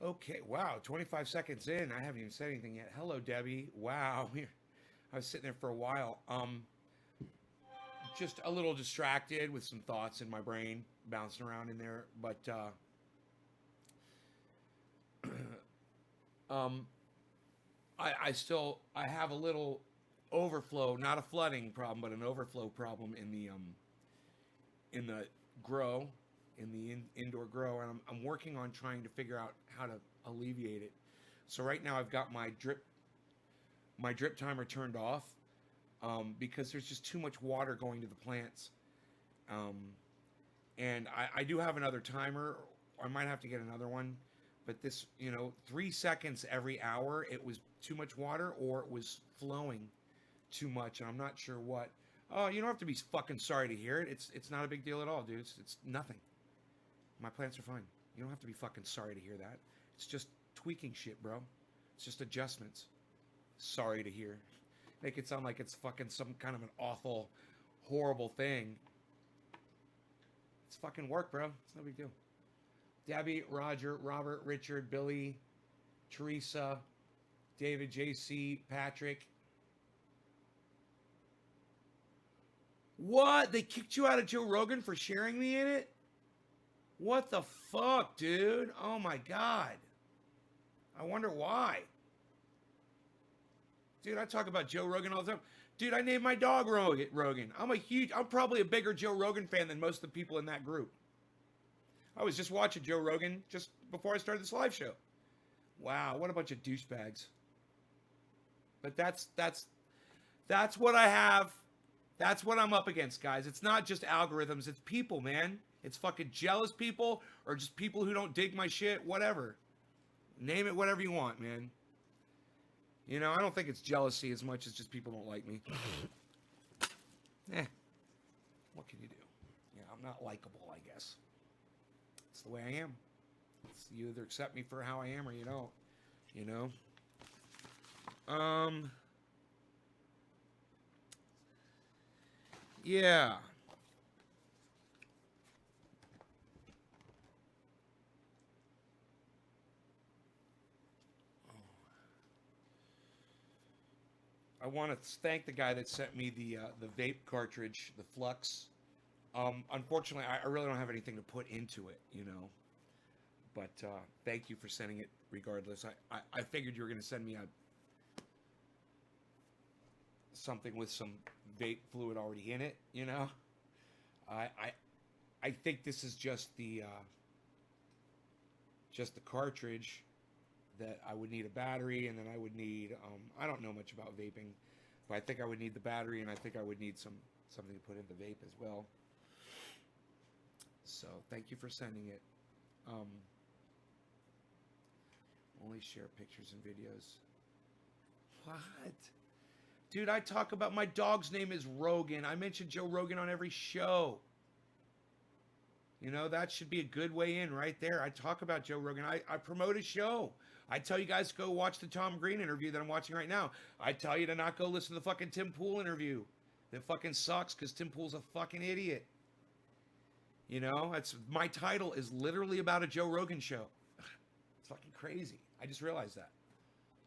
Okay, wow, 25 seconds in. I haven't even said anything yet. Hello, Debbie. Wow. I was sitting there for a while. Just a little distracted with some thoughts in my brain bouncing around in there, but um I have a little overflow, not a flooding problem, but an overflow problem in the grow, in the indoor grow, and I'm working on trying to figure out how to alleviate it. So right now I've got my drip timer turned off because there's just too much water going to the plants. Um, and I do have another timer. I might have to get another one, but this, 3 seconds every hour, it was too much water or it was flowing too much, and I'm not sure what. Oh, you don't have to be fucking sorry to hear it. It's not a big deal at all, dude. It's nothing. My plants are fine. You don't have to be fucking sorry to hear that. It's just tweaking shit, bro. It's just adjustments. Sorry to hear. Make it sound like it's fucking some kind of an awful, horrible thing. It's fucking work, bro. It's no big deal. Debbie, Roger, Robert, Richard, Billy, Teresa, David, JC, Patrick. What? They kicked you out of Joe Rogan for sharing me in it? What the fuck, dude? Oh my god. I wonder why. Dude, I talk about Joe Rogan all the time. Dude, I named my dog Rogan. I'm probably a bigger Joe Rogan fan than most of the people in that group. I was just watching Joe Rogan just before I started this live show. Wow, what a bunch of douchebags. But that's what I have. That's what I'm up against, guys. It's not just algorithms, it's people, man. It's fucking jealous people or just people who don't dig my shit, whatever. Name it whatever you want, man. I don't think it's jealousy as much as just people don't like me. What can you do? Yeah, I'm not likable, I guess. It's the way I am. You either accept me for how I am or you don't. You know? Yeah. I want to thank the guy that sent me the vape cartridge, the Flux. Unfortunately, I really don't have anything to put into it. But thank you for sending it regardless. I figured you were going to send me something with some vape fluid already in it. I I, I think this is just the cartridge that I would need a battery, and then I would need I don't know much about vaping, but I think I would need the battery, and I think I would need something to put in the vape as well. So thank you for sending it. Um, Only share pictures and videos. What? Dude, I talk about my dog's name is Rogan. I mention Joe Rogan on every show. That should be a good way in right there. I talk about Joe Rogan. I promote his show. I tell you guys to go watch the Tom Green interview that I'm watching right now. I tell you to not go listen to the fucking Tim Pool interview. That fucking sucks because Tim Pool's a fucking idiot. That's my title is literally about a Joe Rogan show. It's fucking crazy. I just realized that.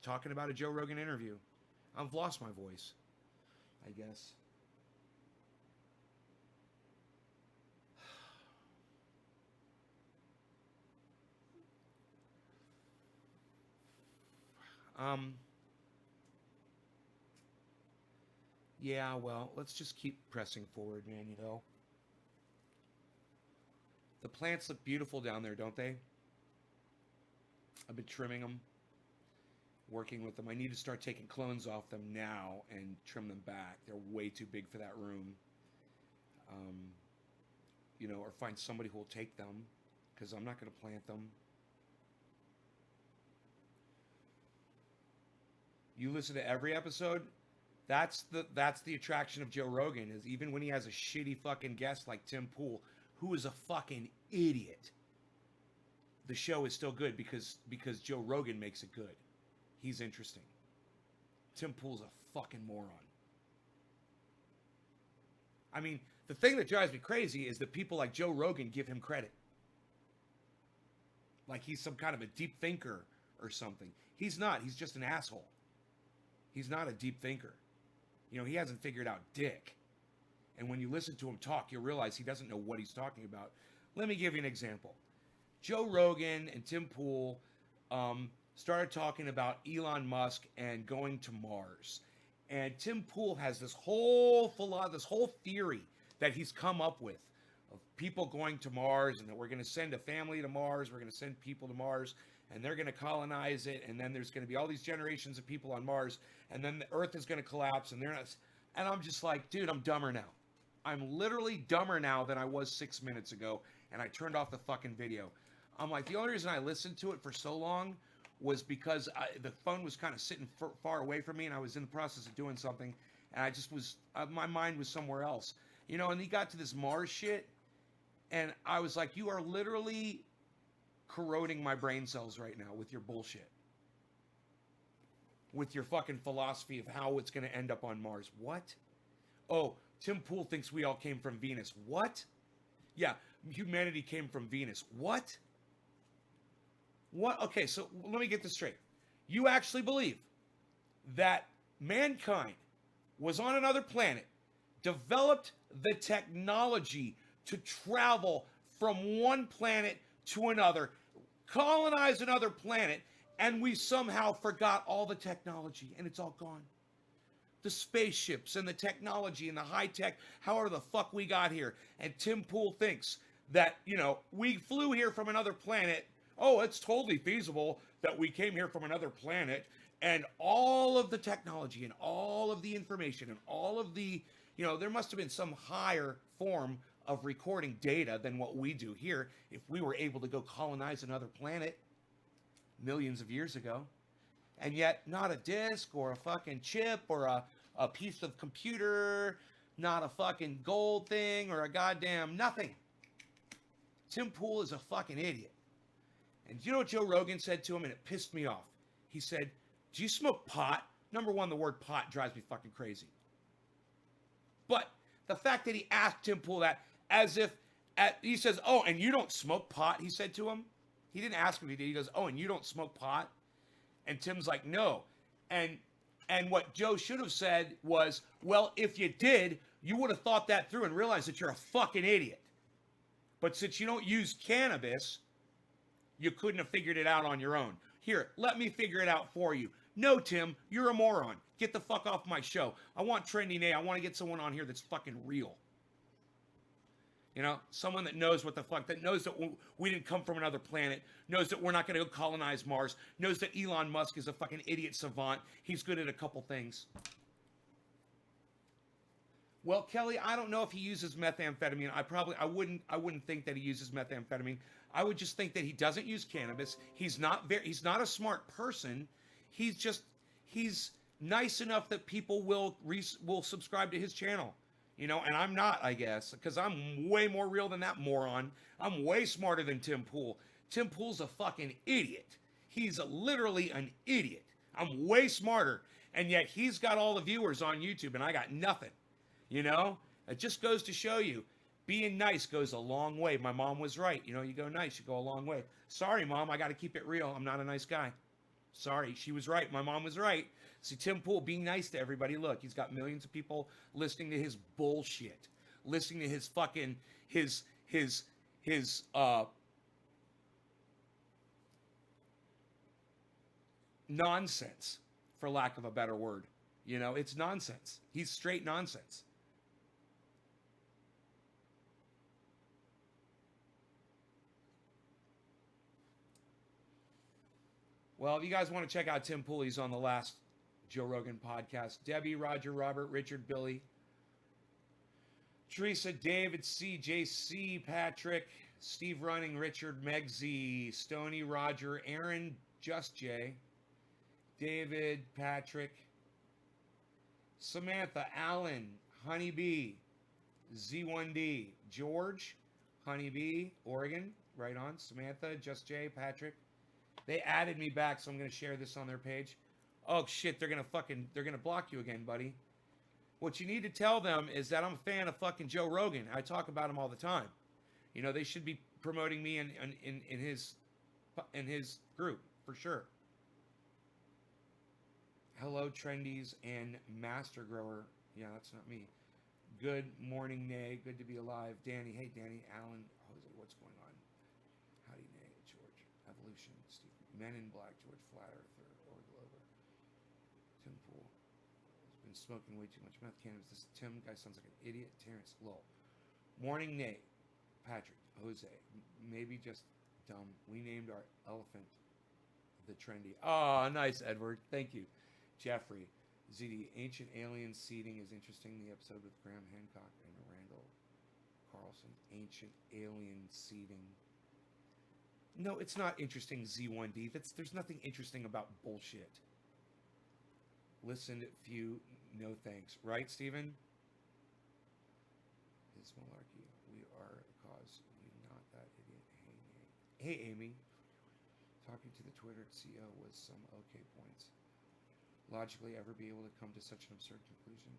Talking about a Joe Rogan interview. I've lost my voice, I guess. Um, yeah, well, let's just keep pressing forward, man. The plants look beautiful down there, don't they? I've been trimming them, working with them. I need to start taking clones off them now and trim them back. They're way too big for that room. Um, or find somebody who will take them because I'm not going to plant them. You listen to every episode. That's the attraction of Joe Rogan is even when he has a shitty fucking guest like Tim Pool, who is a fucking idiot. The show is still good because Joe Rogan makes it good. He's interesting. Tim Pool's a fucking moron. I mean, the thing that drives me crazy is that people like Joe Rogan give him credit. like he's some kind of a deep thinker or something. He's not. He's just an asshole. He's not a deep thinker. You know, he hasn't figured out dick. And when you listen to him talk, you'll realize he doesn't know what he's talking about. Let me give you an example. Joe Rogan and Tim Pool started talking about Elon Musk and going to Mars. And Tim Pool has this whole theory that he's come up with of people going to Mars, and that we're going to send a family to Mars, we're going to send people to Mars, and they're going to colonize it, and then there's going to be all these generations of people on Mars, and then the Earth is going to collapse, and they're not. And I'm just like, dude, I'm dumber now. I'm literally dumber now than I was 6 minutes ago, and I turned off the fucking video. I'm like, the only reason I listened to it for so long was because the phone was kind of sitting far away from me, and I was in the process of doing something, and I just was, my mind was somewhere else. You know, and he got to this Mars shit, and I was like, you are literally corroding my brain cells right now with your bullshit. With your fucking philosophy of how it's going to end up on Mars. What? Oh, Tim Pool thinks we all came from Venus. What? Yeah, humanity came from Venus. What? What? Okay, so let me get this straight. You actually believe that mankind was on another planet, developed the technology to travel from one planet to another, colonize another planet, and we somehow forgot all the technology, and it's all gone. The spaceships and the technology and the high tech, however the fuck we got here. And Tim Pool thinks that, you know, we flew here from another planet. Oh, it's totally feasible that we came here from another planet, and all of the technology and all of the information and all of the, you know, there must have been some higher form of recording data than what we do here if we were able to go colonize another planet millions of years ago. And yet not a disk or a fucking chip or a piece of computer, not a fucking gold thing or a goddamn nothing. Tim Pool is a fucking idiot. And you know what Joe Rogan said to him, and it pissed me off? He said, do you smoke pot? Number one, the word pot drives me fucking crazy. But the fact that he asked Tim Pool that as if, he says, oh, and you don't smoke pot, he said to him. He didn't ask him if he did. He goes, oh, and you don't smoke pot? And Tim's like, no. And what Joe should have said was, well, if you did, you would have thought that through and realized that you're a fucking idiot. But since you don't use cannabis, you couldn't have figured it out on your own. Here, let me figure it out for you. No, Tim, you're a moron. Get the fuck off my show. I want Trending A. I want to get someone on here that's fucking real. You know, someone that knows what the fuck, that knows that we didn't come from another planet, knows that we're not going to go colonize Mars, knows that Elon Musk is a fucking idiot savant. He's good at a couple things. Well, Kelly, I don't know if he uses methamphetamine. I wouldn't think that he uses methamphetamine. I would just think that he doesn't use cannabis. He's not a smart person. He's nice enough that people will subscribe to his channel. You know, and I'm not, I guess, because I'm way more real than that moron. I'm way smarter than Tim Pool. Tim Pool's a fucking idiot. He's literally an idiot. I'm way smarter, and yet he's got all the viewers on YouTube, and I got nothing. You know? It just goes to show you, being nice goes a long way. My mom was right. You know, you go nice, you go a long way. Sorry, Mom, I got to keep it real. I'm not a nice guy. Sorry, she was right. My mom was right. See, Tim Pool being nice to everybody. Look, he's got millions of people listening to his bullshit, listening to his fucking his nonsense, for lack of a better word. You know, it's nonsense. He's straight nonsense. Well, if you guys want to check out Tim Pool, he's on the last Joe Rogan podcast. Debbie, Roger, Robert, Richard, Billy, Teresa, David, C, JC, Patrick, Steve Running, Richard, Meg Z, Stony, Roger, Aaron, Just J, David, Patrick, Samantha, Alan, Honeybee, Z1D, George, Honeybee, Oregon, right on, Samantha, Just J, Patrick. They added me back, so I'm going to share this on their page. Oh, shit, they're going to block you again, buddy. What you need to tell them is that I'm a fan of fucking Joe Rogan. I talk about him all the time. You know, they should be promoting me in his group for sure. Hello, Trendies and Master Grower. Yeah, that's not me. Good morning, Nay. Good to be alive. Danny. Hey, Danny. Alan. Jose, what's going on? Howdy, Nay. George. Evolution. Steve. Men in Black. George Flat Earther. Or Glover. Tim Pool. Has been smoking way too much meth cannabis. This Tim guy sounds like an idiot. Terrence. Lol. Morning, Nay. Patrick. Jose. Maybe just dumb. We named our elephant the Trendy. Oh, nice, Edward. Thank you. Jeffrey. ZD, Ancient Alien Seeding is interesting. The episode with Graham Hancock and Randall Carlson. Ancient Alien Seeding. No, it's not interesting, Z1D. There's nothing interesting about bullshit. Listen, few, no thanks. Right, Steven? His malarkey. We are a cause. We not that idiot. Hey, Amy. Talking to the Twitter CEO was some okay points. Logically ever be able to come to such an absurd conclusion?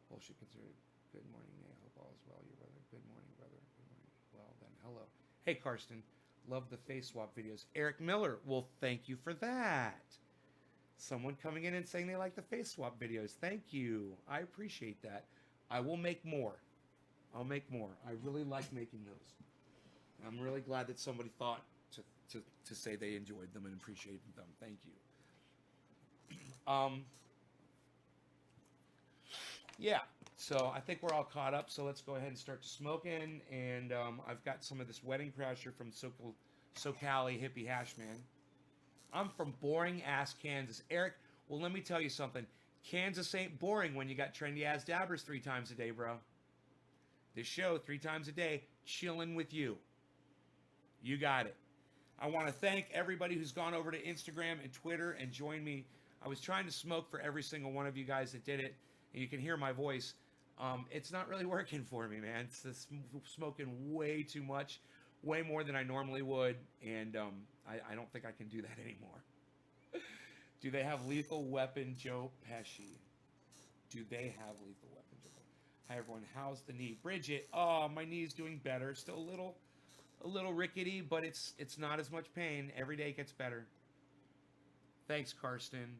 Bullshit considered. Good morning, Nay. I hope all is well, your brother. Good morning, brother. Good morning. Well, then, hello. Hey, Karsten. Love the face swap videos. Eric Miller. Well, thank you for that. Someone coming in and saying they like the face swap videos. Thank you. I appreciate that. I will make more. I'll make more. I really like making those. I'm really glad that somebody thought to say they enjoyed them and appreciated them. Thank you. Yeah, so I think we're all caught up, so let's go ahead and start smoking, and I've got some of this Wedding Crasher from SoCali Hippie Hash Man. I'm from boring-ass Kansas. Eric, well, let me tell you something. Kansas ain't boring when you got trendy-ass dabbers 3 times a day, bro. This show, 3 times a day, chilling with you. You got it. I want to thank everybody who's gone over to Instagram and Twitter and joined me. I was trying to smoke for every single one of you guys that did it, and you can hear my voice. It's not really working for me, man. It's smoking way too much, way more than I normally would, and I don't think I can do that anymore. Do they have Lethal Weapon Joe Pesci? Do they have Lethal Weapon Joe Pesci? Hi, everyone. How's the knee? Bridget, oh, my knee's doing better. Still a little rickety, but it's not as much pain. Every day it gets better. Thanks, Karsten.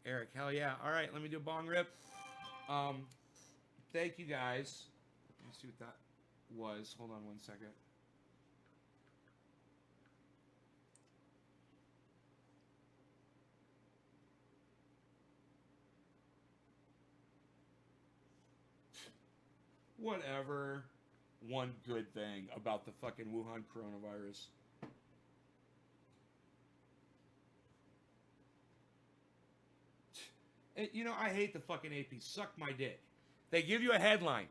Eric, hell yeah. All right, let me do a bong rip. Thank you, guys. Let me see what that was. Hold on one second. Whatever. One good thing about the fucking Wuhan coronavirus. You know, I hate the fucking AP. Suck my dick. They give you a headline.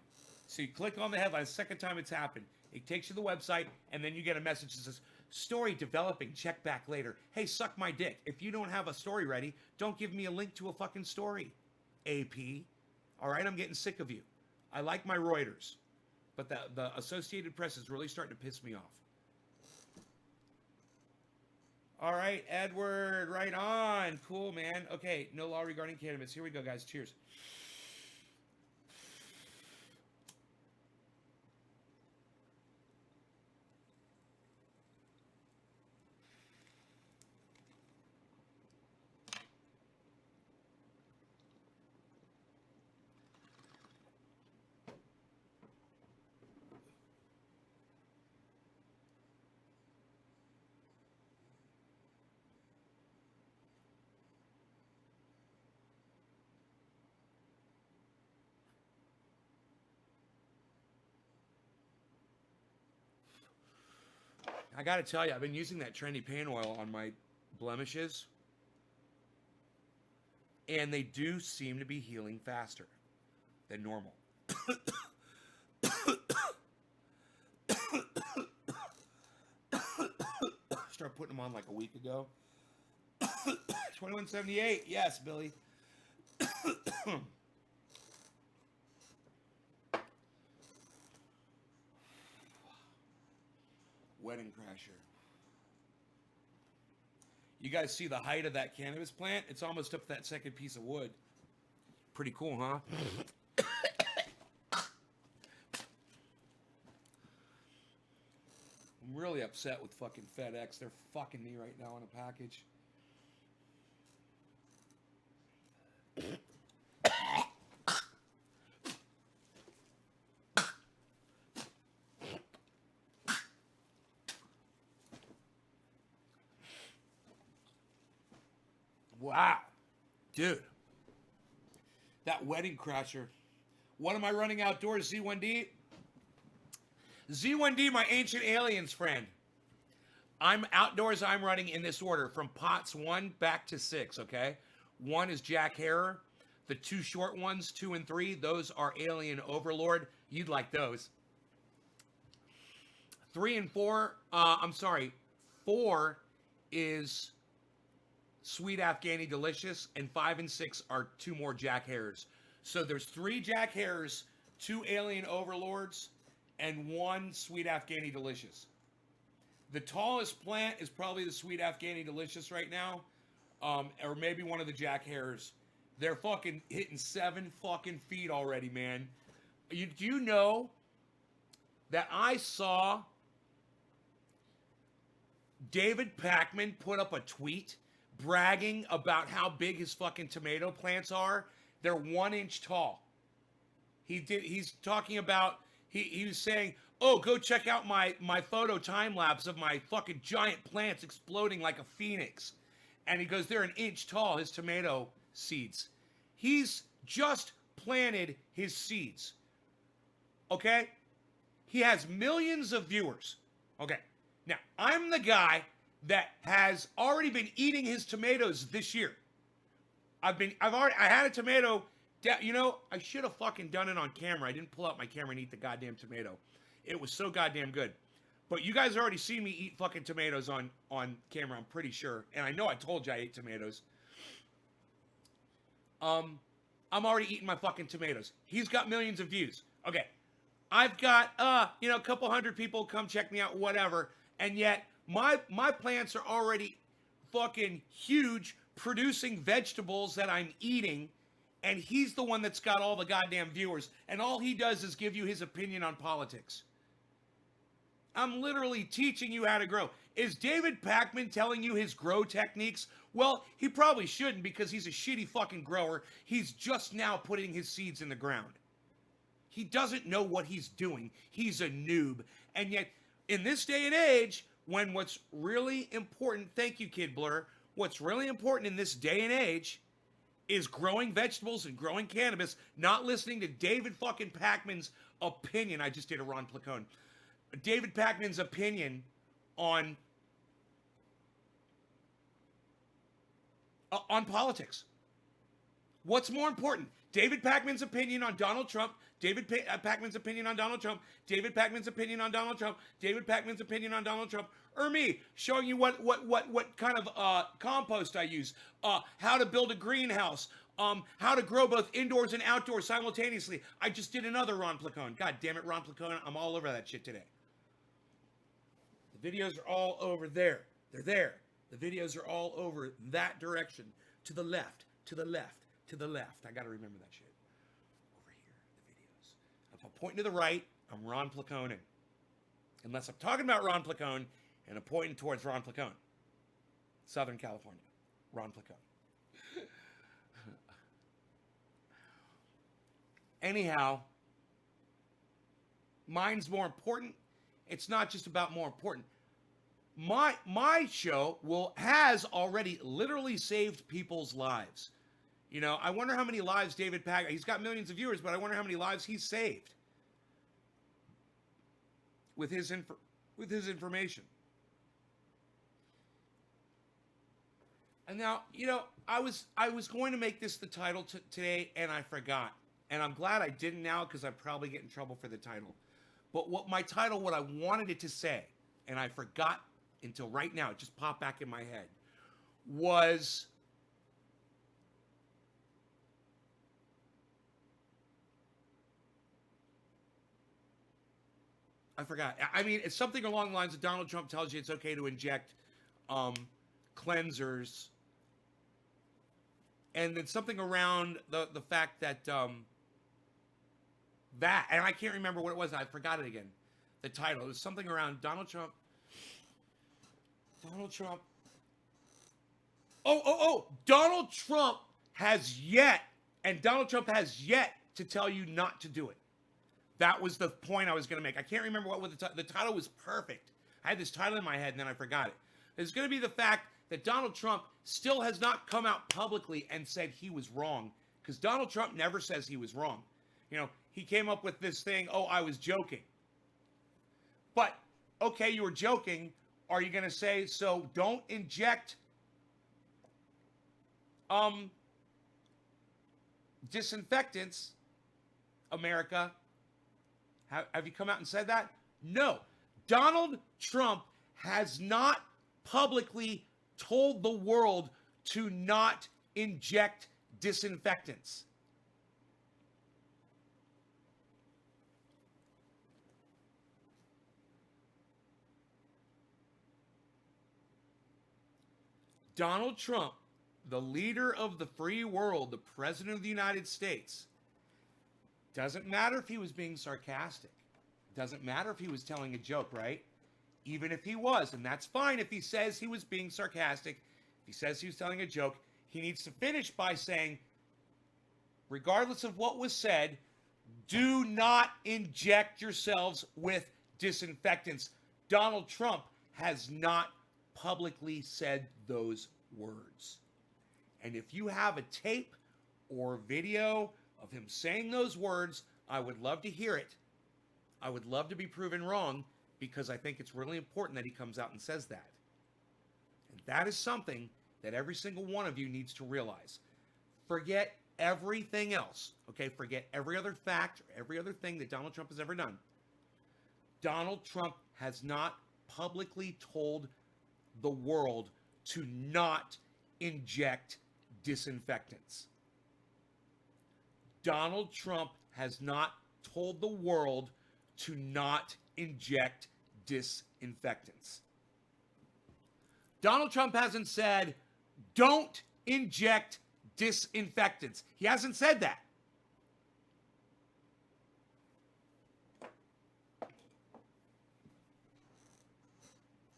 So you click on the headline. Second time it's happened. It takes you to the website, and then you get a message that says, story developing, check back later. Hey, suck my dick. If you don't have a story ready, don't give me a link to a fucking story, AP. All right, I'm getting sick of you. I like my Reuters, but the Associated Press is really starting to piss me off. All right, Edward, right on. Cool, man. Okay, no law regarding cannabis. Here we go, guys. Cheers. I got to tell you, I've been using that trendy pain oil on my blemishes, and they do seem to be healing faster than normal. Start putting them on like a week ago. 2178, yes, Billy. Wedding Crasher. You guys see the height of that cannabis plant? It's almost up that second piece of wood. Pretty cool, huh? I'm really upset with fucking FedEx. They're fucking me right now on a package. Wow. Dude. That Wedding Crasher. What am I running outdoors, Z1D? Z1D, my Ancient Aliens friend. I'm outdoors, I'm running in this order from pots 1 back to 6, okay? 1 is Jack Harrer. The 2 short ones, 2 and 3, those are Alien Overlord. You'd like those. 3 and 4, 4 is Sweet Afghani Delicious, and 5 and 6 are 2 more Jack Harrers. So there's 3 Jack Harrers, 2 Alien Overlords, and 1 Sweet Afghani Delicious. The tallest plant is probably the Sweet Afghani Delicious right now, or maybe one of the Jack Harrers. They're fucking hitting 7 fucking feet already, man. Do you know that I saw David Pakman put up a tweet bragging about how big his fucking tomato plants are? They're 1 inch tall. He's talking about, he was saying, oh, go check out my photo time lapse of my fucking giant plants exploding like a phoenix. And he goes, they're 1 inch tall, his tomato seeds. He's just planted his seeds. Okay? He has millions of viewers. Okay. Now, I'm the guy that has already been eating his tomatoes this year. I had a tomato, you know, I should have fucking done it on camera. I didn't pull out my camera and eat the goddamn tomato. It was so goddamn good. But you guys already seen me eat fucking tomatoes on camera, I'm pretty sure. And I know I told you I ate tomatoes. I'm already eating my fucking tomatoes. He's got millions of views. Okay. I've got, a couple hundred people come check me out, whatever. And yet, my plants are already fucking huge, producing vegetables that I'm eating. And he's the one that's got all the goddamn viewers. And all he does is give you his opinion on politics. I'm literally teaching you how to grow. Is David Pakman telling you his grow techniques? Well, he probably shouldn't because he's a shitty fucking grower. He's just now putting his seeds in the ground. He doesn't know what he's doing. He's a noob. And yet, in this day and age, when what's really important, thank you, Kid Blur, what's really important in this day and age is growing vegetables and growing cannabis, not listening to David fucking Pakman's opinion. I just did a Ron Placone. David Pakman's opinion on politics. What's more important? David Pakman's opinion on Donald Trump, David Pakman's opinion on Donald Trump, David Pakman's opinion on Donald Trump, David Pakman's opinion on Donald Trump, or me showing you what kind of compost I use, how to build a greenhouse, how to grow both indoors and outdoors simultaneously. I just did another Ron Placone. God damn it, Ron Placone, I'm all over that shit today. The videos are all over there. They're there. The videos are all over that direction. To the left, to the left, to the left. I got to remember that shit. Over here, the videos. If I'm pointing to the right, I'm Ron Placone. Unless I'm talking about Ron Placone and I'm pointing towards Ron Placone. Southern California. Ron Placone. Anyhow, mine's more important. It's not just about more important. My show has already literally saved people's lives. You know, I wonder how many lives David Pakman, he's got millions of viewers, but I wonder how many lives he's saved with his information. And now, you know, I was going to make this the title today, and I forgot. And I'm glad I didn't now because I'd probably get in trouble for the title. But what I wanted it to say, and I forgot until right now, it just popped back in my head, was I forgot. I mean, it's something along the lines of Donald Trump tells you it's okay to inject cleansers. And then something around the fact that and I can't remember what it was. I forgot it again. The title. It was something around Donald Trump. Donald Trump. Donald Trump has yet, and Donald Trump has yet to tell you not to do it. That was the point I was going to make. I can't remember what the title was perfect. I had this title in my head and then I forgot it. It's going to be the fact that Donald Trump still has not come out publicly and said he was wrong, because Donald Trump never says he was wrong. You know, he came up with this thing, oh, I was joking. But, okay, you were joking. Are you going to say, so don't inject disinfectants, America? Have you come out and said that? No. Donald Trump has not publicly told the world to not inject disinfectants. Donald Trump, the leader of the free world, the president of the United States, doesn't matter if he was being sarcastic. Doesn't matter if he was telling a joke, right? Even if he was, and that's fine if he says he was being sarcastic, if he says he was telling a joke, he needs to finish by saying, regardless of what was said, do not inject yourselves with disinfectants. Donald Trump has not publicly said those words. And if you have a tape or video of him saying those words, I would love to hear it. I would love to be proven wrong, because I think it's really important that he comes out and says that. And that is something that every single one of you needs to realize. Forget everything else, okay? Forget every other fact, or every other thing that Donald Trump has ever done. Donald Trump has not publicly told the world to not inject disinfectants. Donald Trump has not told the world to not inject disinfectants. Donald Trump hasn't said, don't inject disinfectants. He hasn't said that.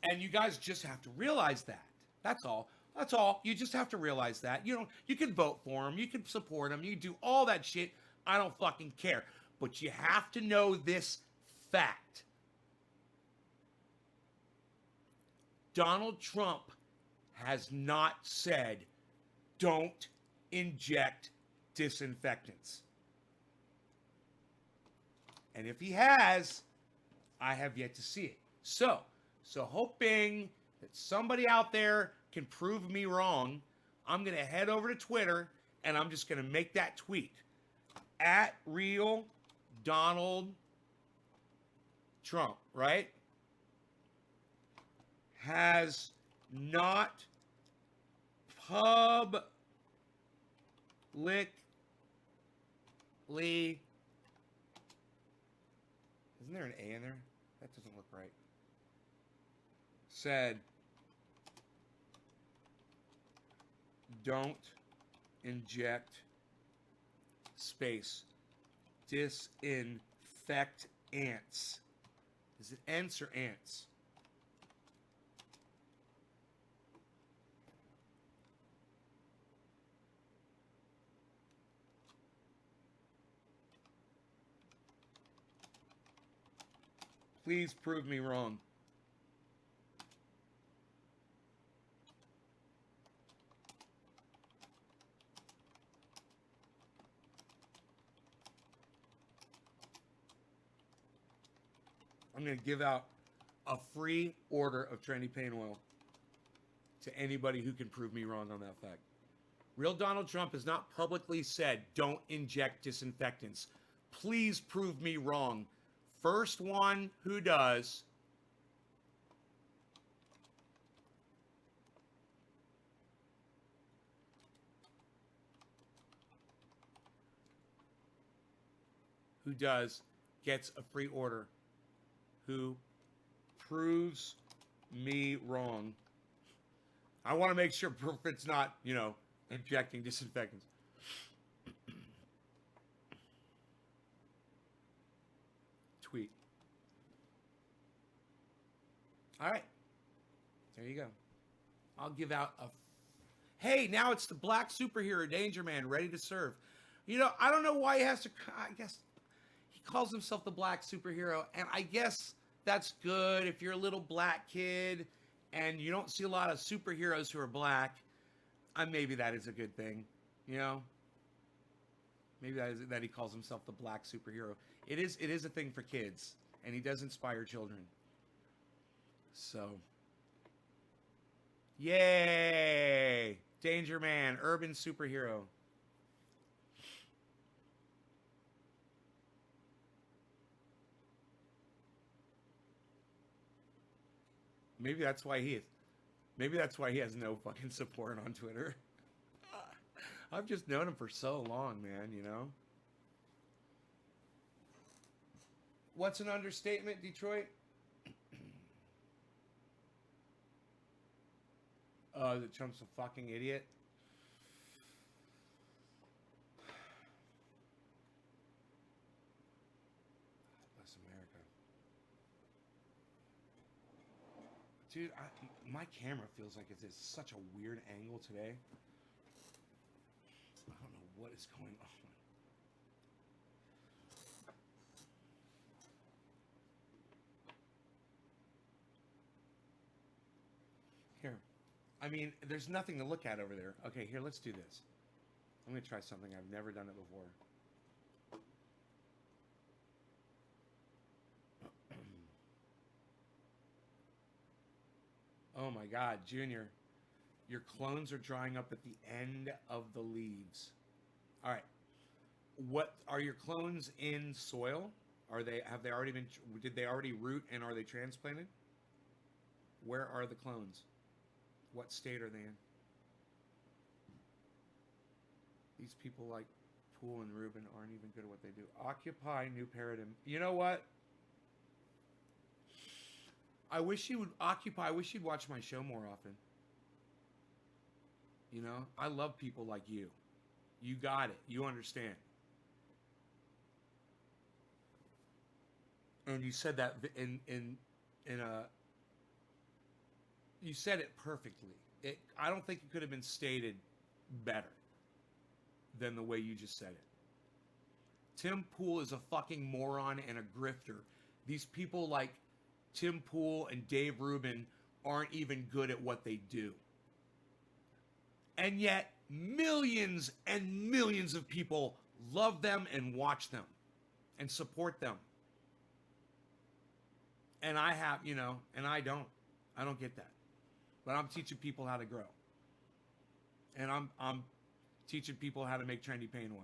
And you guys just have to realize that. That's all. That's all. You just have to realize that. You know, you can vote for him. You can support him. You can do all that shit. I don't fucking care. But you have to know this fact. Donald Trump has not said, don't inject disinfectants. And if he has, I have yet to see it. So hoping that somebody out there can prove me wrong, I'm going to head over to Twitter and I'm just going to make that tweet. At real Donald Trump, right? Has not publicly, isn't there an A in there? That doesn't look right. Said, don't inject space disinfect ants. Is it ants or ants? Please prove me wrong. I'm going to give out a free order of Trendy Pain Oil to anybody who can prove me wrong on that fact. Real Donald Trump has not publicly said, don't inject disinfectants. Please prove me wrong. First one who does. Gets a free order. Who proves me wrong. I want to make sure it's not, injecting disinfectants. Tweet. All right. There you go. I'll give out a. Hey, now it's the black superhero, Danger Man, ready to serve. You know, I don't know why he has to. I guess he calls himself the black superhero, and I guess that's good if you're a little black kid and you don't see a lot of superheroes who are black. Maybe that is a good thing, you know. Maybe that he calls himself the black superhero. It is a thing for kids, and he does inspire children. So, yay! Danger Man, urban superhero. Maybe that's why he is. Maybe that's why he has no fucking support on Twitter. I've just known him for so long, man, you know? What's an understatement, Detroit? That Trump's a fucking idiot. Bless America. Dude, my camera feels like it's at such a weird angle today. I don't know what is going on. Here. I mean, there's nothing to look at over there. Okay, here, let's do this. I'm going to try something. I've never done it before. Oh my God, Junior. Your clones are drying up at the end of the leaves. All right. What are your clones in soil? Have they already been did they already root and are they transplanted? Where are the clones? What state are they in? These people like Poole and Rubin aren't even good at what they do. Occupy new paradigm. You know what? I wish you would occupy. I wish you'd watch my show more often. You know, I love people like you. You got it. You understand. And you said that in a. You said it perfectly. I don't think it could have been stated better than the way you just said it. Tim Pool is a fucking moron and a grifter. These people like Tim Pool and Dave Rubin aren't even good at what they do. And yet, millions and millions of people love them and watch them and support them. And I have, you know, and I don't. I don't get that. But I'm teaching people how to grow. And I'm teaching people how to make trendy pain oil.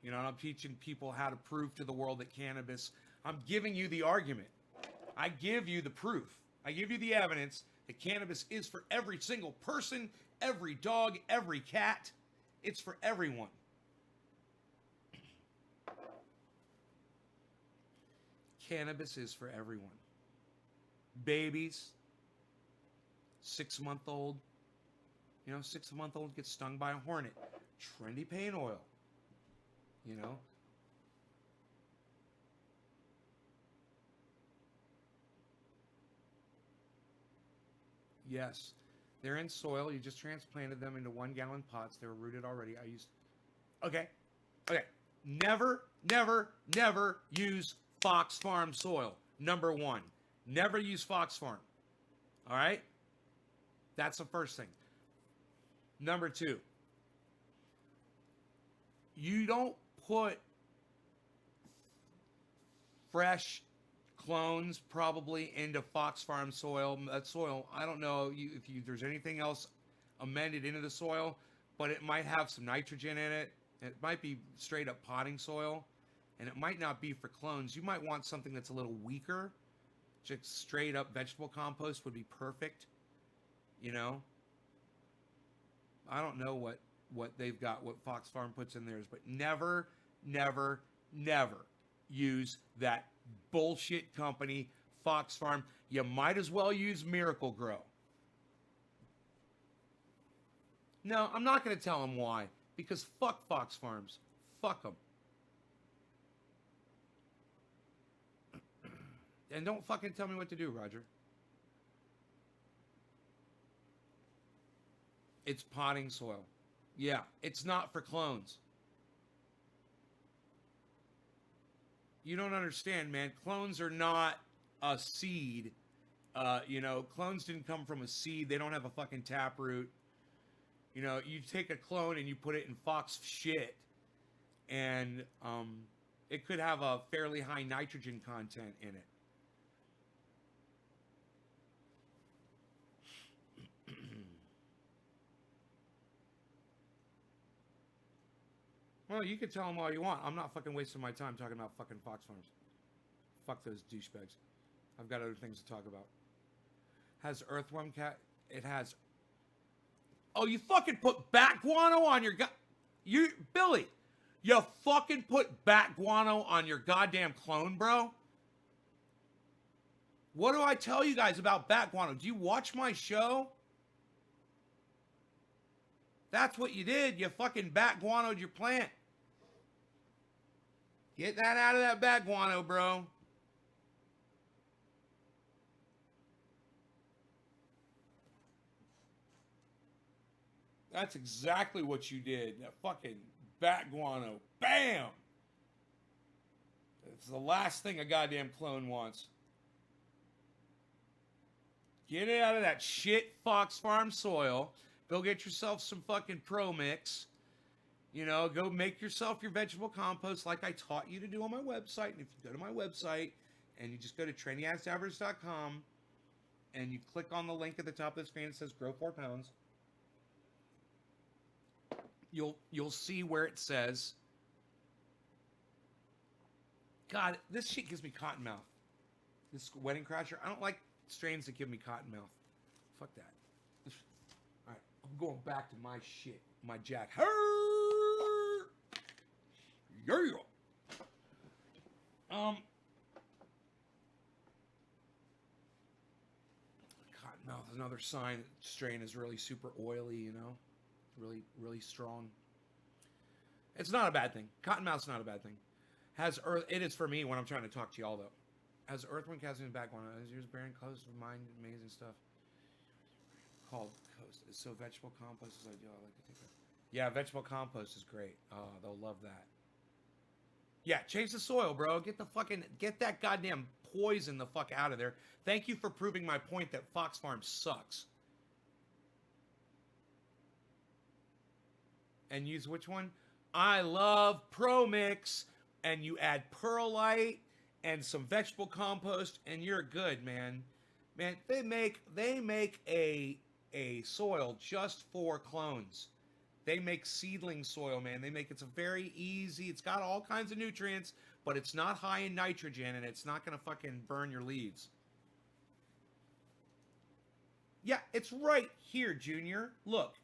You know, and I'm teaching people how to prove to the world that cannabis, I'm giving you the argument. I give you the proof. I give you the evidence that cannabis is for every single person, every dog, every cat. It's for everyone. Cannabis is for everyone. Babies, 6-month-old, you know, 6-month-old gets stung by a hornet. Trendy pain oil, you know. Yes, they're in soil. You just transplanted them into 1-gallon pots. They were rooted already. Okay. Never, never, never use Fox Farm soil. Number one, never use Fox Farm. All right? That's the first thing. Number two, you don't put fresh clones probably into Fox Farm soil. That soil, I don't know if there's anything else amended into the soil, but it might have some nitrogen in it. It might be straight up potting soil, and it might not be for clones. You might want something that's a little weaker. Just straight up vegetable compost would be perfect. You know, I don't know what they've got, what Fox Farm puts in theirs, but never, never, never use that bullshit company, Fox Farm. You might as well use Miracle Grow. No, I'm not going to tell them why, because fuck Fox Farms. Fuck them. And don't fucking tell me what to do, Roger. It's potting soil. Yeah, it's not for clones. You don't understand, man. Clones are not a seed. Clones didn't come from a seed. They don't have a fucking taproot. You take a clone and you put it in fox shit, and it could have a fairly high nitrogen content in it. Well, you can tell them all you want. I'm not fucking wasting my time talking about fucking fox farms. Fuck those douchebags. I've got other things to talk about. Has earthworm cat? It has. Oh, you fucking put bat guano on your Billy. You fucking put bat guano on your goddamn clone, bro. What do I tell you guys about bat guano? Do you watch my show? That's what you did. You fucking bat guanoed your plant. Get that out of that bat guano, bro. That's exactly what you did. That fucking bat guano. Bam! It's the last thing a goddamn clone wants. Get it out of that shit Fox Farm soil. Go get yourself some fucking Pro Mix. Go make yourself your vegetable compost like I taught you to do on my website. And if you go to my website and you just go to trainyadstavers.com and you click on the link at the top of the screen that says grow 4 pounds, you'll see where it says, God, this shit gives me cotton mouth. This wedding crasher. I don't like strains that give me cotton mouth. Fuck that. All right, I'm going back to my shit, my Jack. Yeah. Cottonmouth is another sign that strain is really super oily. Really, really strong. It's not a bad thing. Cottonmouth's not a bad thing. It is for me when I'm trying to talk to y'all though. Has earthworm casting in the background. Here's barren close of mine, amazing stuff. Called Coast. So vegetable compost is ideal. I like to take that. Yeah, vegetable compost is great. They'll love that. Yeah, change the soil, bro. Get that goddamn poison the fuck out of there. Thank you for proving my point that Fox Farm sucks. And use which one? I love Pro Mix. And you add perlite and some vegetable compost, and you're good, man. Man, they make a soil just for clones. They make seedling soil, man. It's a very easy. It's got all kinds of nutrients, but it's not high in nitrogen, and it's not gonna fucking burn your leaves. Yeah, it's right here, Junior. Look,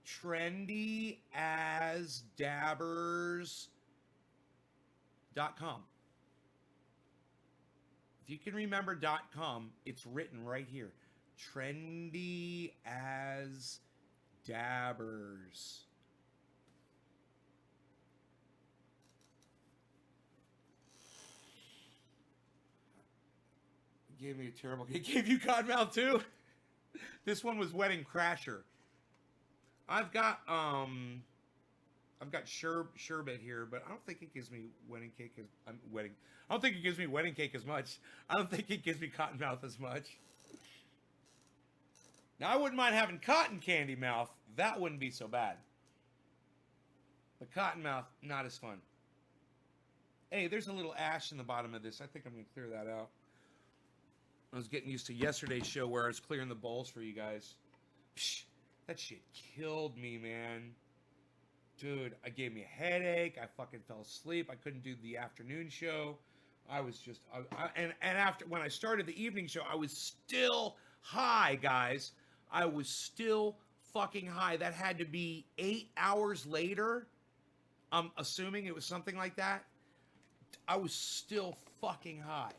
trendyasdabbers.com. If you can remember .com, it's written right here. Trendy as Dabbers. It gave me a terrible. It gave you Cottonmouth too. This one was Wedding Crasher. I've got sherbet here, but I don't think it gives me wedding cake as I don't think it gives me wedding cake as much. I don't think it gives me cottonmouth as much. Now I wouldn't mind having cotton candy mouth. That wouldn't be so bad. But cottonmouth, not as fun. Hey, there's a little ash in the bottom of this. I think I'm gonna clear that out. I was getting used to yesterday's show where I was clearing the bowls for you guys. Psh, that shit killed me, man. Dude, it gave me a headache. I fucking fell asleep. I couldn't do the afternoon show. I was just, and after, when I started the evening show, I was still high, guys. I was still fucking high. That had to be 8 hours later. I'm assuming it was something like that. I was still fucking high.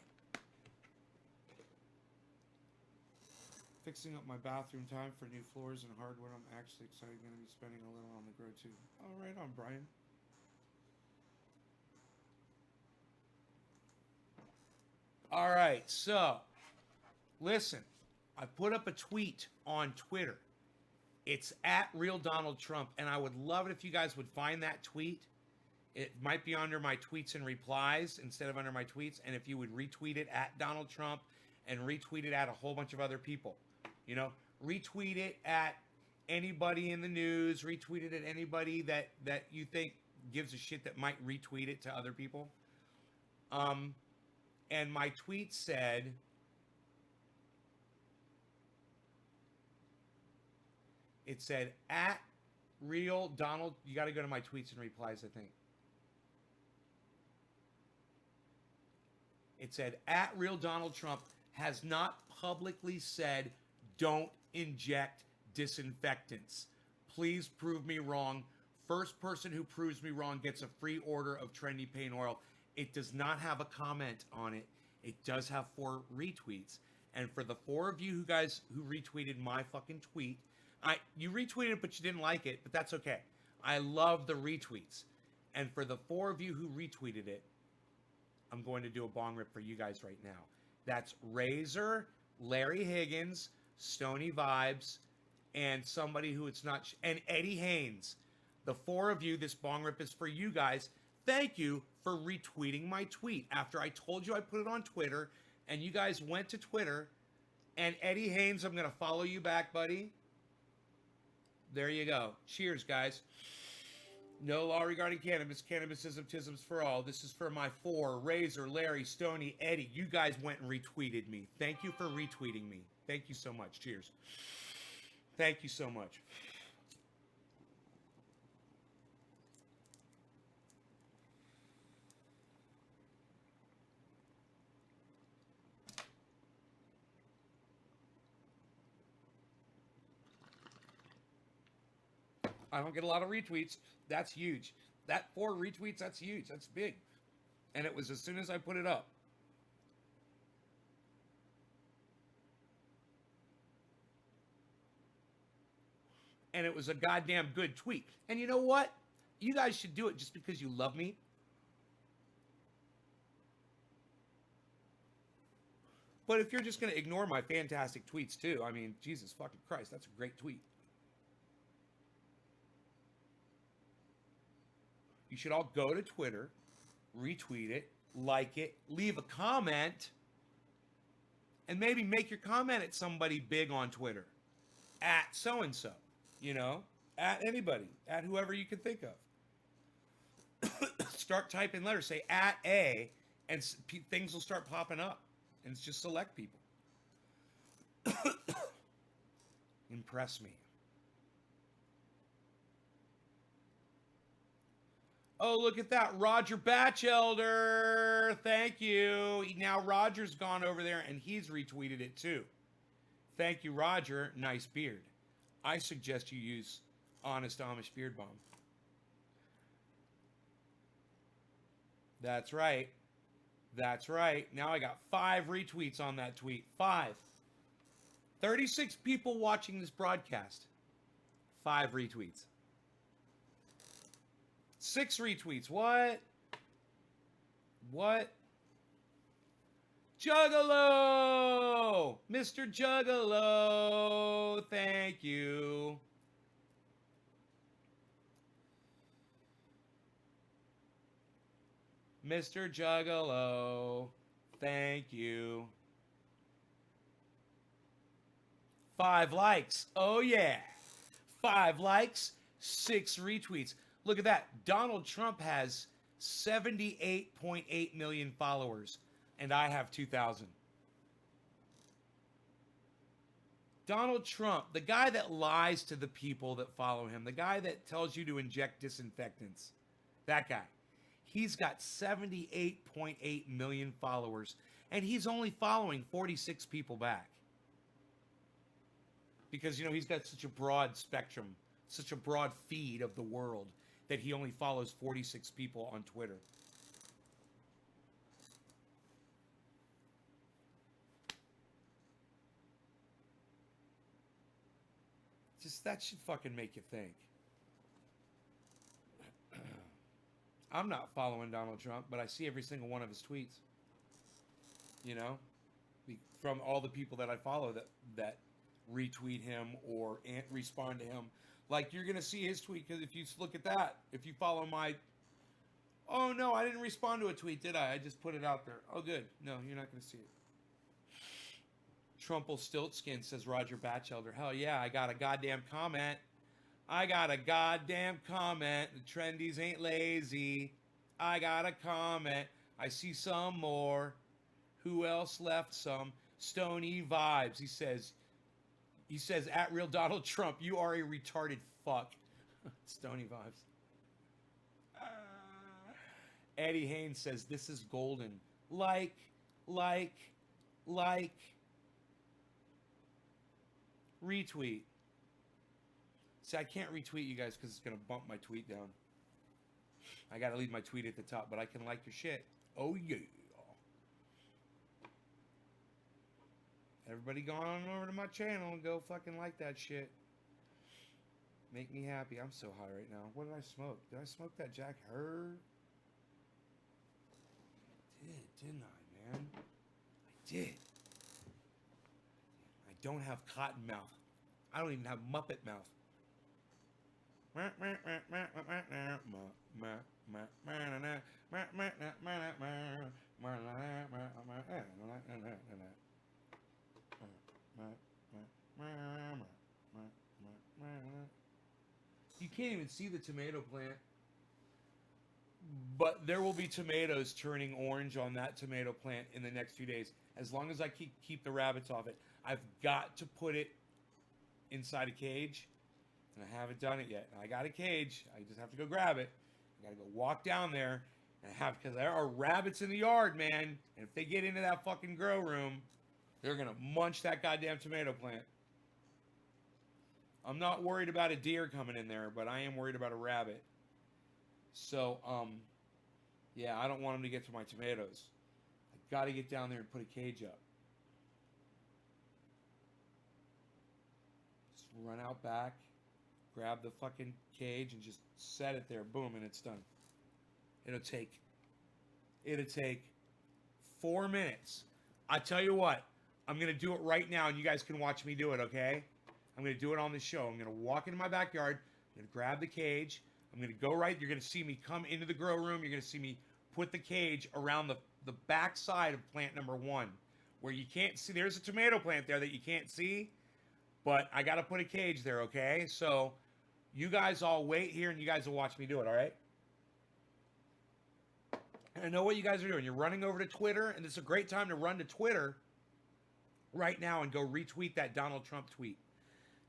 Fixing up my bathroom, time for new floors and hardwood. I'm actually excited. Going to be spending a little on the grow too. All right, on Brian. All right, so listen, I put up a tweet on Twitter. It's at Real Donald Trump, and I would love it if you guys would find that tweet. It might be under my tweets and replies instead of under my tweets, and if you would retweet it at Donald Trump and retweet it at a whole bunch of other people. You know, retweet it at anybody in the news, retweet it at anybody that you think gives a shit that might retweet it to other people. And my tweet said, it said at Real Donald. You got to go to my tweets and replies, I think. It said at Real Donald Trump has not publicly said don't inject disinfectants. Please prove me wrong. First person who proves me wrong gets a free order of Trendy Pain Oil. It does not have a comment on it. It does have 4 retweets. And for the 4 of you who retweeted my fucking tweet, you retweeted it, but you didn't like it, but that's okay. I love the retweets. And for the 4 of you who retweeted it, I'm going to do a bong rip for you guys right now. That's Razor, Larry Higgins, Stony Vibes, and somebody who it's not, and Eddie Haynes. The 4 of you, this bong rip is for you guys. Thank you for retweeting my tweet after I told you I put it on Twitter, and you guys went to Twitter. And Eddie Haynes, I'm going to follow you back, buddy. There you go. Cheers, guys. No law regarding cannabis. Cannabisism for all. This is for my 4, Razor, Larry, Stony, Eddie. You guys went and retweeted me. Thank you for retweeting me. Thank you so much. Cheers. Thank you so much. I don't get a lot of retweets. That's huge. That 4 retweets, that's huge. That's big. And it was as soon as I put it up. And it was a goddamn good tweet. And you know what? You guys should do it just because you love me. But if you're just going to ignore my fantastic tweets too, I mean, Jesus fucking Christ, that's a great tweet. You should all go to Twitter, retweet it, like it, leave a comment, and maybe make your comment at somebody big on Twitter. At so-and-so, you know? At anybody. At whoever you can think of. Start typing letters. Say at A, and things will start popping up. And it's just select people. Impress me. Oh, look at that. Roger Batchelder. Thank you. Now Roger's gone over there and he's retweeted it too. Thank you, Roger. Nice beard. I suggest you use Honest Amish Beard Balm. That's right. That's right. Now I got 5 retweets on that tweet. 5. 36 people watching this broadcast. 5 retweets. 6 retweets. What? What? Juggalo! Mr. Juggalo! Thank you. Mr. Juggalo. Thank you. 5 likes. Oh, yeah. 5 likes, 6 retweets. Look at that. Donald Trump has 78.8 million followers, and I have 2,000. Donald Trump, the guy that lies to the people that follow him, the guy that tells you to inject disinfectants, that guy. He's got 78.8 million followers, and he's only following 46 people back. Because, you know, he's got such a broad spectrum, such a broad feed of the world, that he only follows 46 people on Twitter. Just that should fucking make you think. I'm not following Donald Trump, but I see every single one of his tweets. You know? From all the people that I follow that retweet him or respond to him. Like you're gonna see his tweet because if you look at that, if you follow my, oh no, I didn't respond to a tweet, did I? I just put it out there. Oh good, no, you're not gonna see it. Trumple Stiltskin says Roger Batchelder. Hell yeah, I got a goddamn comment. I got a goddamn comment. The trendies ain't lazy. I got a comment. I see some more. Who else left some? Stony Vibes. He says at real Donald Trump, you are a retarded fuck. Stony Vibes. Eddie Haynes says this is golden. Like. Retweet. See, I can't retweet you guys because it's going to bump my tweet down. I got to leave my tweet at the top, but I can like your shit. Oh, yeah. Everybody go on over to my channel and go fucking like that shit. Make me happy. I'm so high right now. What did I smoke? Did I smoke that Jack Herb? I did, didn't I, man? I did. I don't have cotton mouth. I don't even have Muppet mouth. You can't even see the tomato plant, but there will be tomatoes turning orange on that tomato plant in the next few days. As long as I keep the rabbits off it, I've got to put it inside a cage, and I haven't done it yet. I got a cage. I just have to go grab it. I got to go walk down there and because there are rabbits in the yard, man. And if they get into that fucking grow room, they're gonna munch that goddamn tomato plant. I'm not worried about a deer coming in there, but I am worried about a rabbit. So, yeah, I don't want them to get to my tomatoes. I got to get down there and put a cage up. Just run out back, grab the fucking cage, and just set it there. Boom, and it's done. It'll take 4 minutes. I tell you what, I'm going to do it right now, and you guys can watch me do it, okay? I'm going to do it on the show. I'm going to walk into my backyard. I'm going to grab the cage. I'm going to go right. You're going to see me come into the grow room. You're going to see me put the cage around the back side of plant number 1, where you can't see. There's a tomato plant there that you can't see, but I got to put a cage there, okay? So you guys all wait here, and you guys will watch me do it, all right? And I know what you guys are doing. You're running over to Twitter, and it's a great time to run to Twitter right now and go retweet that Donald Trump tweet.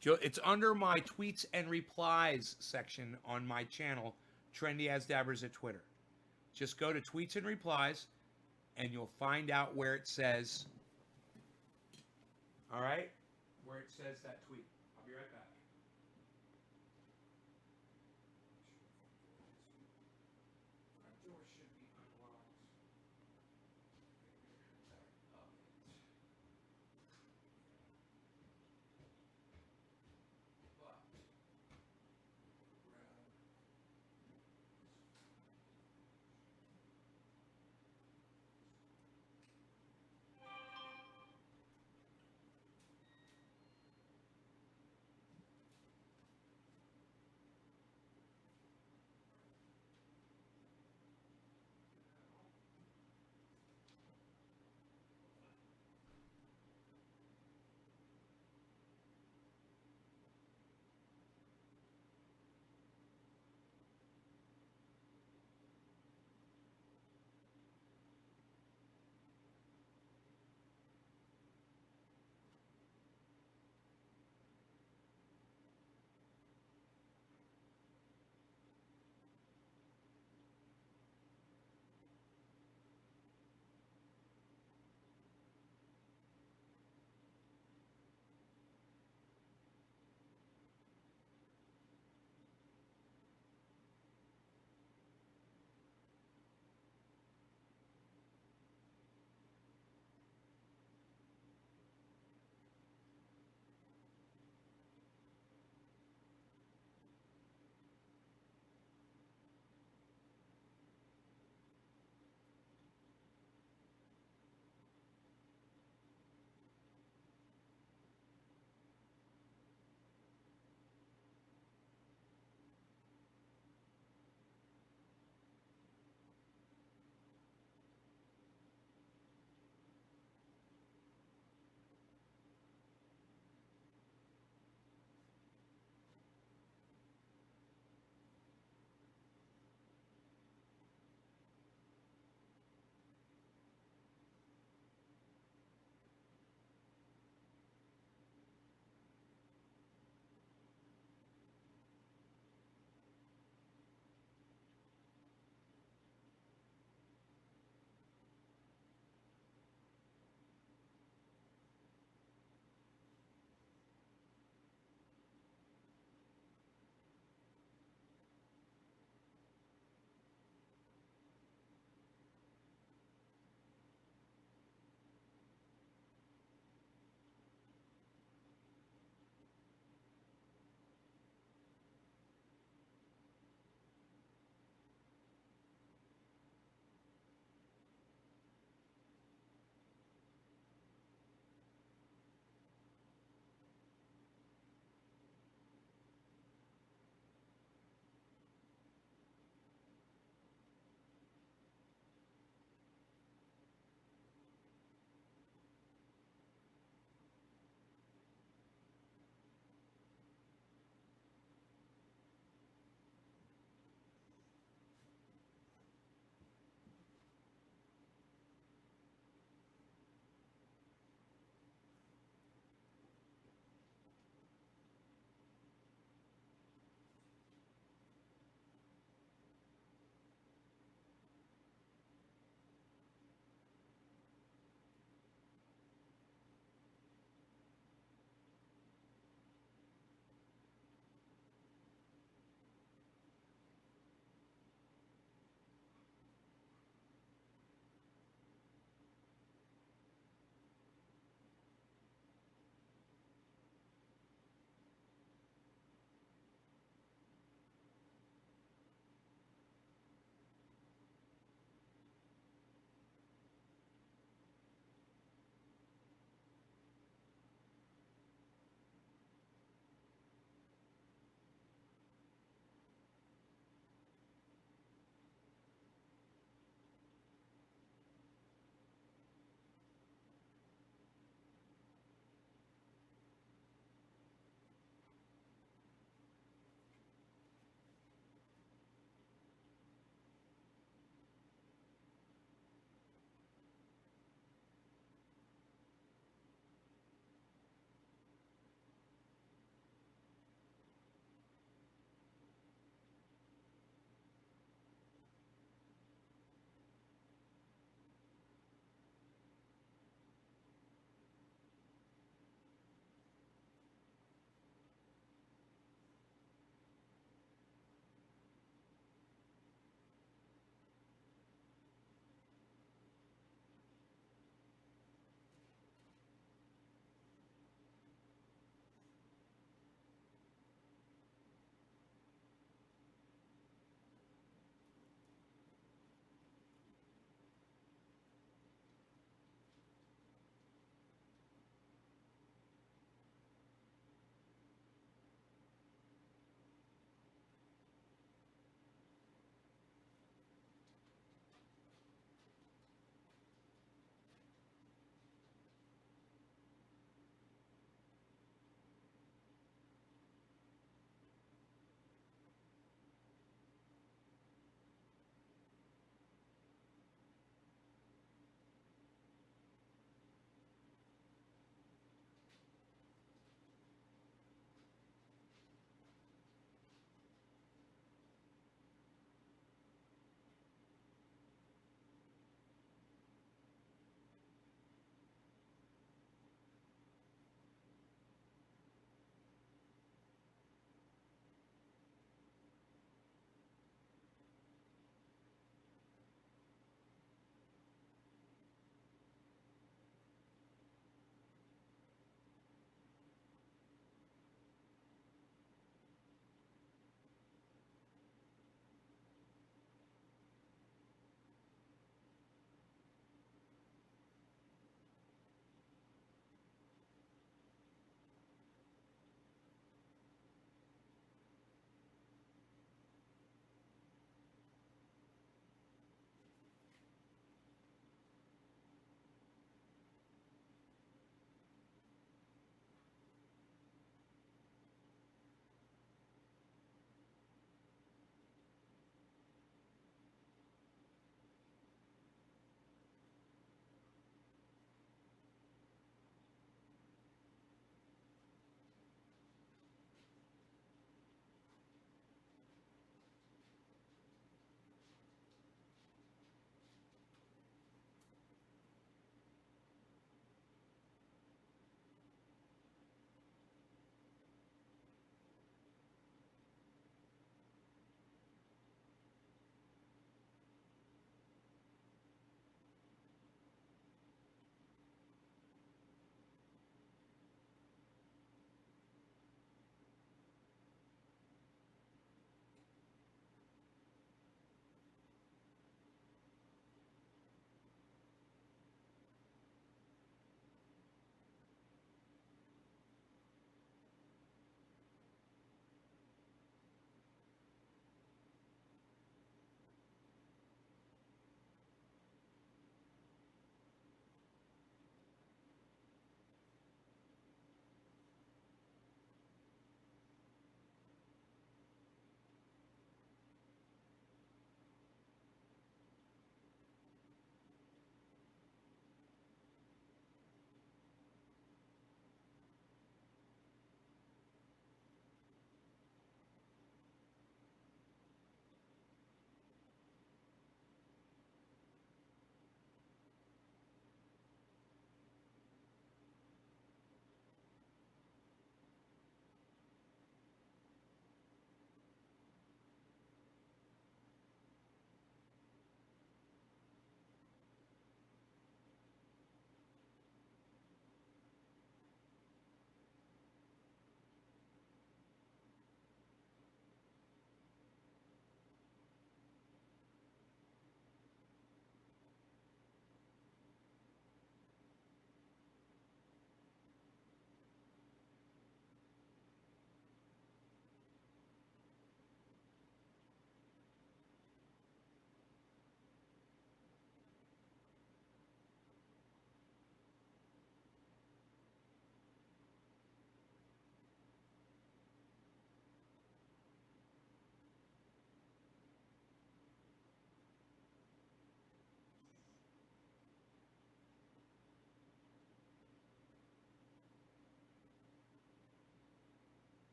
It's under my tweets and replies section on my channel, Trendy As Dabbers at Twitter. Just go to tweets and replies, and you'll find out where it says, all right, where it says that tweet. I'll be right back. Front door should be unlocked.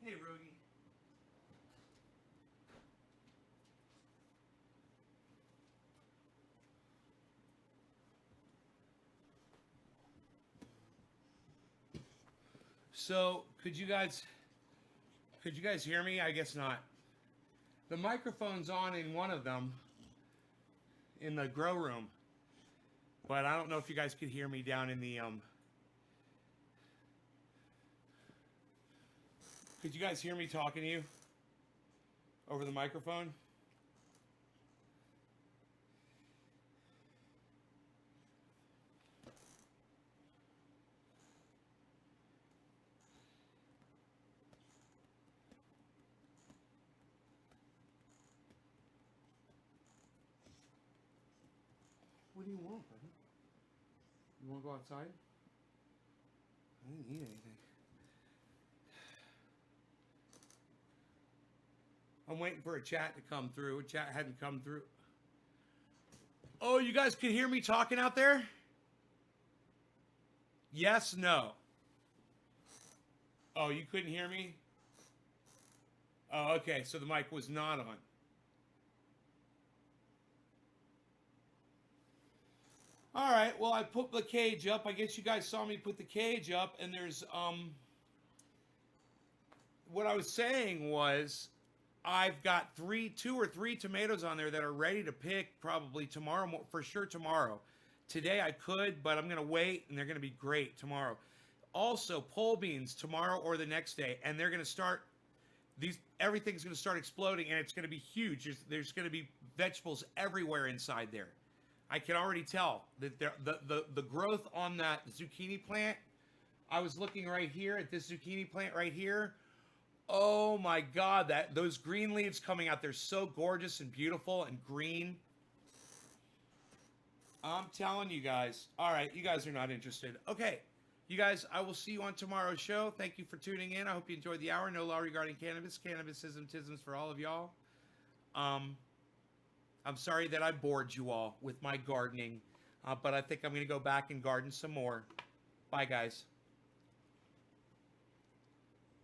Hey, Rogie. So, could you guys hear me? I guess not. The microphone's on in one of them in the grow room, but I don't know if you guys could hear me down in the Could you guys hear me talking to you over the microphone? What do you want, buddy? You want to go outside? I didn't eat anything. I'm waiting for a chat to come through. A chat hadn't come through. Oh, you guys can hear me talking out there? Yes, no. Oh, you couldn't hear me? Oh, okay. So the mic was not on. All right. Well, I put the cage up. I guess you guys saw me put the cage up, and there's what I was saying was I've got two or three tomatoes on there that are ready to pick probably tomorrow, for sure tomorrow. Today I could, but I'm going to wait, and they're going to be great tomorrow. Also, pole beans tomorrow or the next day, and they're going to start, everything's going to start exploding, and it's going to be huge. There's going to be vegetables everywhere inside there. I can already tell that the growth on that zucchini plant, I was looking right here at this zucchini plant right here. Oh my God, those green leaves coming out, they're so gorgeous and beautiful and green. I'm telling you guys. All right, you guys are not interested. Okay, you guys, I will see you on tomorrow's show. Thank you for tuning in. I hope you enjoyed the hour. No law regarding cannabis. Cannabisism, tisms for all of y'all. I'm sorry that I bored you all with my gardening, but I think I'm going to go back and garden some more. Bye, guys.